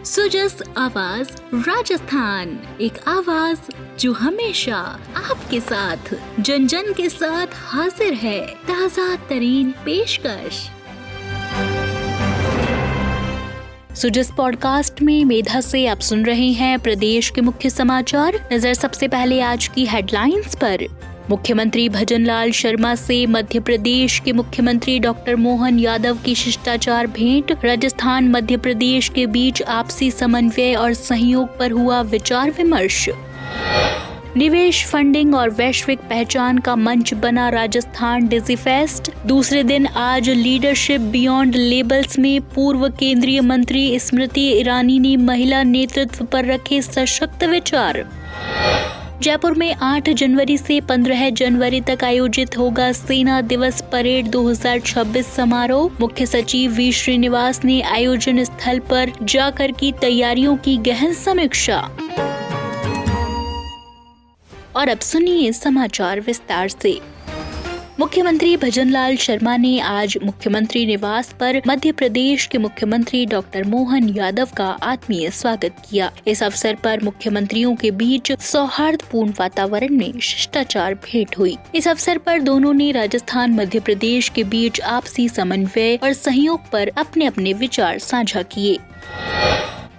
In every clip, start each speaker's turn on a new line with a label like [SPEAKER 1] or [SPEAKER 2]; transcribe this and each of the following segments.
[SPEAKER 1] सुजस आवाज राजस्थान, एक आवाज जो हमेशा आपके साथ, जन जन के साथ हाजिर है। ताजा तरीन पेशकश। सुजस पॉडकास्ट में मेधा से आप सुन रहे हैं प्रदेश के मुख्य समाचार। नजर सबसे पहले आज की हेडलाइंस पर। मुख्यमंत्री भजनलाल शर्मा से मध्य प्रदेश के मुख्यमंत्री डॉक्टर मोहन यादव की शिष्टाचार भेंट। राजस्थान मध्य प्रदेश के बीच आपसी समन्वय और सहयोग पर हुआ विचार विमर्श। निवेश, फंडिंग और वैश्विक पहचान का मंच बना राजस्थान डिजीफेस्ट। दूसरे दिन आज लीडरशिप बियॉन्ड लेबल्स में पूर्व केंद्रीय मंत्री स्मृति ईरानी ने महिला नेतृत्व पर रखे सशक्त विचार। जयपुर में 8 जनवरी से 15 जनवरी तक आयोजित होगा सेना दिवस परेड 2026 समारोह। मुख्य सचिव वी श्रीनिवास ने आयोजन स्थल पर जाकर की तैयारियों की गहन समीक्षा। और अब सुनिए समाचार विस्तार से। मुख्यमंत्री भजनलाल शर्मा ने आज मुख्यमंत्री निवास पर मध्य प्रदेश के मुख्यमंत्री डॉक्टर मोहन यादव का आत्मीय स्वागत किया। इस अवसर पर मुख्यमंत्रियों के बीच सौहार्दपूर्ण वातावरण में शिष्टाचार भेंट हुई। इस अवसर पर दोनों ने राजस्थान मध्य प्रदेश के बीच आपसी समन्वय और सहयोग पर अपने अपने विचार साझा किए।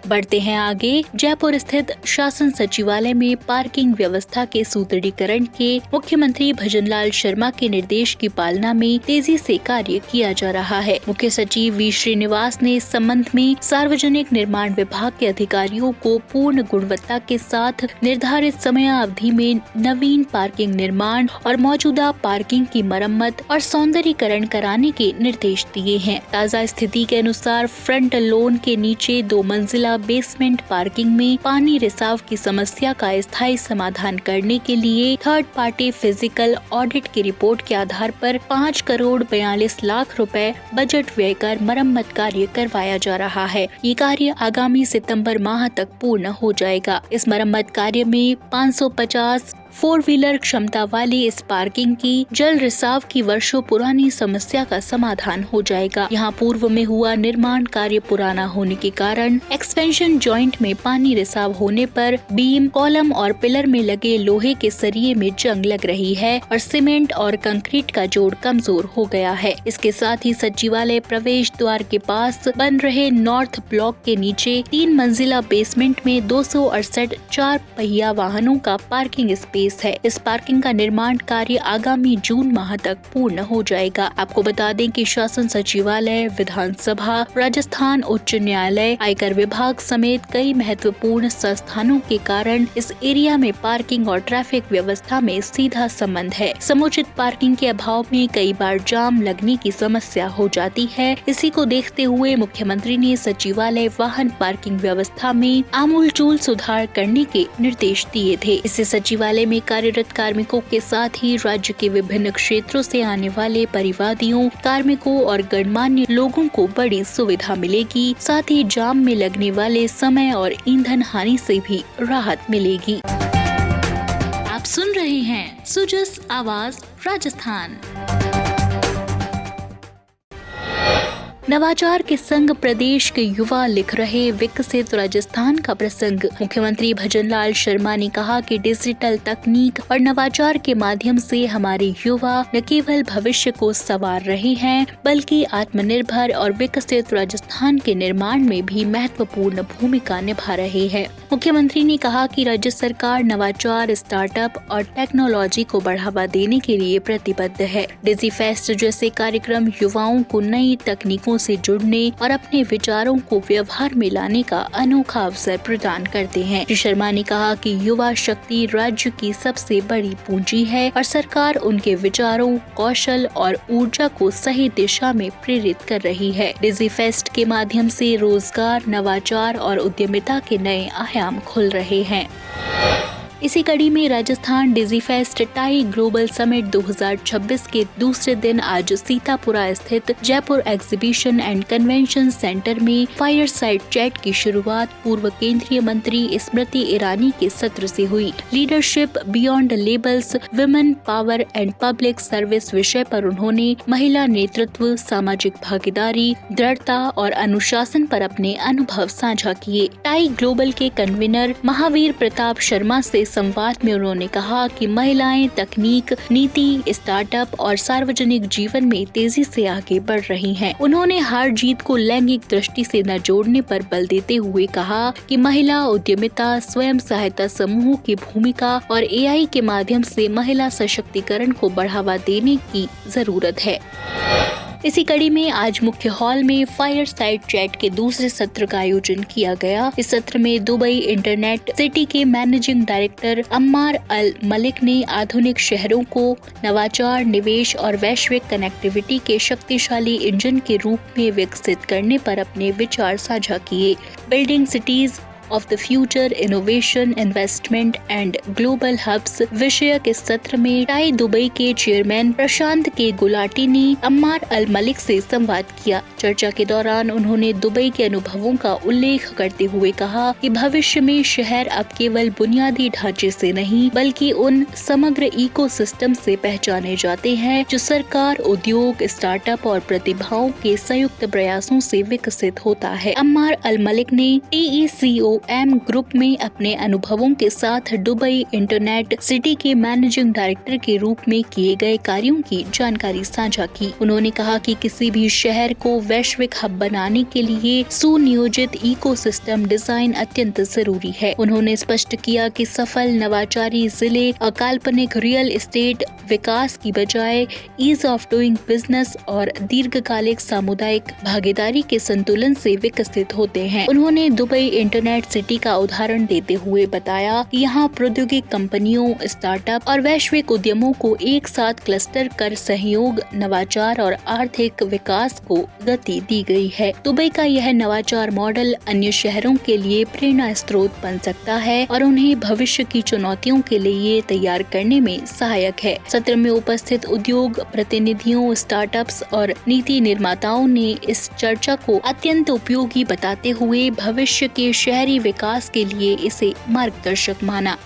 [SPEAKER 1] बढ़ते हैं आगे। जयपुर स्थित शासन सचिवालय में पार्किंग व्यवस्था के सुदृढ़ीकरण के मुख्यमंत्री भजनलाल शर्मा के निर्देश की पालना में तेजी से कार्य किया जा रहा है। मुख्य सचिव वी श्रीनिवास ने इस संबंध में सार्वजनिक निर्माण विभाग के अधिकारियों को पूर्ण गुणवत्ता के साथ निर्धारित समय अवधि में नवीन पार्किंग निर्माण और मौजूदा पार्किंग की मरम्मत और सौंदर्यीकरण कराने के निर्देश दिए हैं। ताज़ा स्थिति के अनुसार फ्रंट लोन के नीचे 2 मंजिला बेसमेंट पार्किंग में पानी रिसाव की समस्या का स्थायी समाधान करने के लिए थर्ड पार्टी फिजिकल ऑडिट की रिपोर्ट के आधार पर 5 करोड़ 42 लाख रुपए बजट व्यय कर मरम्मत कार्य करवाया जा रहा है। ये कार्य आगामी सितंबर माह तक पूर्ण हो जाएगा। इस मरम्मत कार्य में 550 4 व्हीलर क्षमता वाली इस पार्किंग की जल रिसाव की वर्षों पुरानी समस्या का समाधान हो जाएगा। यहाँ पूर्व में हुआ निर्माण कार्य पुराना होने के कारण एक्सपेंशन जॉइंट में पानी रिसाव होने पर बीम, कॉलम और पिलर में लगे लोहे के सरिये में जंग लग रही है और सीमेंट और कंक्रीट का जोड़ कमजोर हो गया है। इसके साथ ही सचिवालय प्रवेश द्वार के पास बन रहे नॉर्थ ब्लॉक के नीचे 3 मंजिला बेसमेंट में 268 4 पहिया वाहनों का पार्किंग स्पेस है। इस पार्किंग का निर्माण कार्य आगामी जून माह तक पूर्ण हो जाएगा। आपको बता दें कि शासन सचिवालय, विधानसभा, राजस्थान उच्च न्यायालय, आयकर विभाग समेत कई महत्वपूर्ण संस्थानों के कारण इस एरिया में पार्किंग और ट्रैफिक व्यवस्था में सीधा संबंध है। समुचित पार्किंग के अभाव में कई बार जाम लगने की समस्या हो जाती है। इसी को देखते हुए मुख्यमंत्री ने सचिवालय वाहन पार्किंग व्यवस्था में आमूलचूल सुधार करने के निर्देश दिए थे। इससे सचिवालय में कार्यरत कार्मिकों के साथ ही राज्य के विभिन्न क्षेत्रों से आने वाले परिवादियों, कार्मिकों और गणमान्य लोगों को बड़ी सुविधा मिलेगी। साथ ही जाम में लगने वाले समय और ईंधन हानि से भी राहत मिलेगी। आप सुन रहे हैं सुजस आवाज राजस्थान। नवाचार के संग प्रदेश के युवा लिख रहे विकसित राजस्थान का प्रसंग। मुख्यमंत्री भजनलाल शर्मा ने कहा कि डिजिटल तकनीक और नवाचार के माध्यम से हमारे युवा न केवल भविष्य को संवार रहे हैं बल्कि आत्मनिर्भर और विकसित राजस्थान के निर्माण में भी महत्वपूर्ण भूमिका निभा रहे हैं। मुख्यमंत्री ने कहा कि राज्य सरकार नवाचार, स्टार्टअप और टेक्नोलॉजी को बढ़ावा देने के लिए प्रतिबद्ध है। डिजीफेस्ट जैसे कार्यक्रम युवाओं को नई तकनीकों से जुड़ने और अपने विचारों को व्यवहार में लाने का अनोखा अवसर प्रदान करते हैं। श्री शर्मा ने कहा कि युवा शक्ति राज्य की सबसे बड़ी पूंजी है और सरकार उनके विचारों, कौशल और ऊर्जा को सही दिशा में प्रेरित कर रही है। डिजीफेस्ट के माध्यम से रोजगार, नवाचार और उद्यमिता के नए आयाम खुल रहे हैं। इसी कड़ी में Rajasthan Digifest tie global summit 2026 के दूसरे दिन आज सीतापुरा स्थित Jaipur exhibition and convention centre में फायर साइड चैट की शुरुआत पूर्व केंद्रीय मंत्री स्मृति ईरानी के सत्र से हुई। Leadership beyond labels, women power and public service विषय पर उन्होंने महिला नेतृत्व, सामाजिक भागीदारी, दृढ़ता और अनुशासन पर अपने अनुभव साझा किए। टाई ग्लोबल के कन्वीनर महावीर प्रताप शर्मा से संवाद में उन्होंने कहा कि महिलाएं तकनीक, नीति, स्टार्टअप और सार्वजनिक जीवन में तेजी से आगे बढ़ रही हैं। उन्होंने हार जीत को लैंगिक दृष्टि से न जोड़ने पर बल देते हुए कहा कि महिला उद्यमिता, स्वयं सहायता समूहों की भूमिका और AI के माध्यम से महिला सशक्तिकरण को बढ़ावा देने की जरूरत है। इसी कड़ी में आज मुख्य हॉल में फायर साइड चैट के दूसरे सत्र का आयोजन किया गया। इस सत्र में दुबई इंटरनेट सिटी के मैनेजिंग डायरेक्टर अम्मार अल मलिक ने आधुनिक शहरों को नवाचार, निवेश और वैश्विक कनेक्टिविटी के शक्तिशाली इंजन के रूप में विकसित करने पर अपने विचार साझा किए। Building cities of the future, innovation, investment and global hubs विषयक इस सत्र में टाई दुबई के चेयरमैन प्रशांत के गुलाटी ने अम्मार अल मलिक से संवाद किया। चर्चा के दौरान उन्होंने दुबई के अनुभवों का उल्लेख करते हुए कहा कि भविष्य में शहर अब केवल बुनियादी ढांचे से नहीं बल्कि उन समग्र इकोसिस्टम से पहचाने जाते हैं जो सरकार, उद्योग, स्टार्टअप और प्रतिभाओं के संयुक्त प्रयासों से विकसित होता है। अम्मार अल मलिक ने TECOM ग्रुप में अपने अनुभवों के साथ दुबई इंटरनेट सिटी के मैनेजिंग डायरेक्टर के रूप में किए गए कार्यों की जानकारी साझा की। उन्होंने कहा कि किसी भी शहर को वैश्विक हब बनाने के लिए सुनियोजित इकोसिस्टम डिजाइन अत्यंत जरूरी है। उन्होंने स्पष्ट किया कि सफल नवाचारी जिले अकाल्पनिक रियल एस्टेट विकास की बजाय ईज ऑफ डूइंग बिजनेस और दीर्घकालिक सामुदायिक भागीदारी के संतुलन से विकसित होते हैं। उन्होंने दुबई इंटरनेट सिटी का उदाहरण देते हुए बताया कि यहाँ प्रौद्योगिक कंपनियों, स्टार्टअप और वैश्विक उद्यमों को एक साथ क्लस्टर कर सहयोग, नवाचार और आर्थिक विकास को गति दी गई है। दुबई का यह नवाचार मॉडल अन्य शहरों के लिए प्रेरणा स्रोत बन सकता है और उन्हें भविष्य की चुनौतियों के लिए तैयार करने में सहायक है। सत्र में उपस्थित उद्योग प्रतिनिधियों, स्टार्टअप्स और नीति निर्माताओं ने इस चर्चा को अत्यंत उपयोगी बताते हुए भविष्य के शहरी विकास के लिए इसे मार्गदर्शक माना।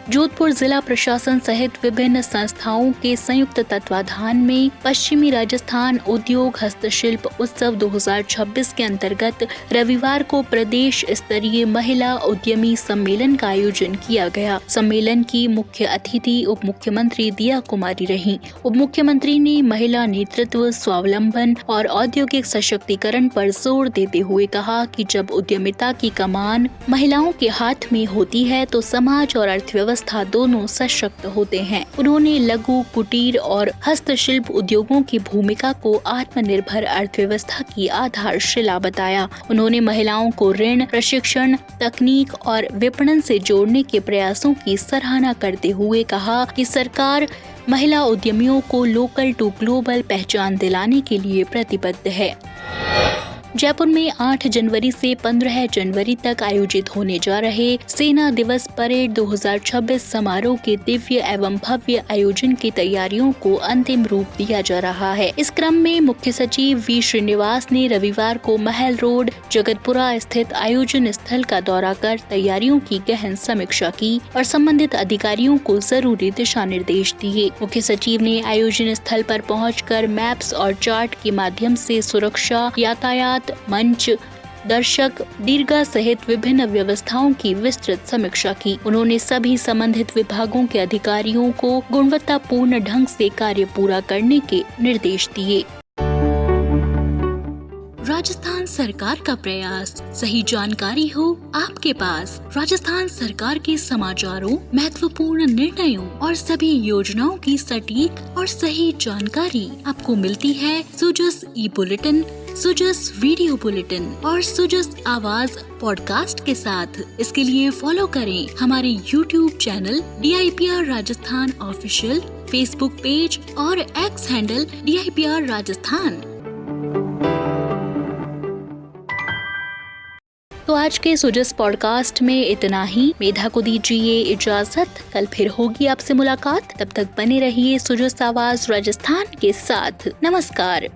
[SPEAKER 1] जोधपुर जिला प्रशासन सहित विभिन्न संस्थाओं के संयुक्त तत्वाधान में पश्चिमी राजस्थान उद्योग हस्तशिल्प उत्सव 2026 के अंतर्गत रविवार को प्रदेश स्तरीय महिला उद्यमी सम्मेलन का आयोजन किया गया। सम्मेलन की मुख्य अतिथि उप मुख्यमंत्री दिया कुमारी रहीं। उप मुख्यमंत्री ने महिला नेतृत्व, स्वावलंबन और औद्योगिक सशक्तिकरण पर जोर देते हुए कहा कि जब उद्यमिता की कमान महिलाओं के हाथ में होती है तो समाज और अर्थव्यवस्था दोनों सशक्त होते हैं। उन्होंने लघु, कुटीर और हस्तशिल्प उद्योगों की भूमिका को आत्मनिर्भर अर्थव्यवस्था की आधारशिला बताया। उन्होंने महिलाओं को ऋण, प्रशिक्षण, तकनीक और विपणन से जोड़ने के प्रयासों की सराहना करते हुए कहा कि सरकार महिला उद्यमियों को लोकल टू ग्लोबल पहचान दिलाने के लिए प्रतिबद्ध है। जयपुर में 8 जनवरी से 15 जनवरी तक आयोजित होने जा रहे सेना दिवस परेड 2026 समारोह के दिव्य एवं भव्य आयोजन की तैयारियों को अंतिम रूप दिया जा रहा है। इस क्रम में मुख्य सचिव V श्रीनिवास ने रविवार को महल रोड, जगतपुरा स्थित आयोजन स्थल का दौरा कर तैयारियों की गहन समीक्षा की और संबंधित अधिकारियों को जरूरी दिशा निर्देश दिए। मुख्य सचिव ने आयोजन स्थल पर पहुंचकर मैप्स और चार्ट के माध्यम से सुरक्षा, यातायात, मंच, दर्शक, दीर्घा सहित विभिन्न व्यवस्थाओं की विस्तृत समीक्षा की। उन्होंने सभी संबंधित विभागों के अधिकारियों को गुणवत्तापूर्ण ढंग से कार्य पूरा करने के निर्देश दिए। राजस्थान सरकार का प्रयास, सही जानकारी हो आपके पास। राजस्थान सरकार के समाचारों, महत्वपूर्ण निर्णयों और सभी योजनाओं की सटीक और सही जानकारी आपको मिलती है सुजस ई-बुलेटिन, सुजस वीडियो बुलेटिन और सुजस आवाज पॉडकास्ट के साथ। इसके लिए फॉलो करें हमारे YouTube channel DIPR Rajasthan official, Facebook page और X हैंडल DIPR राजस्थान। तो आज के सुजस पॉडकास्ट में इतना ही। मेधा को दीजिए इजाजत, कल फिर होगी आपसे मुलाकात। तब तक बने रहिए सुजस आवाज राजस्थान के साथ। नमस्कार।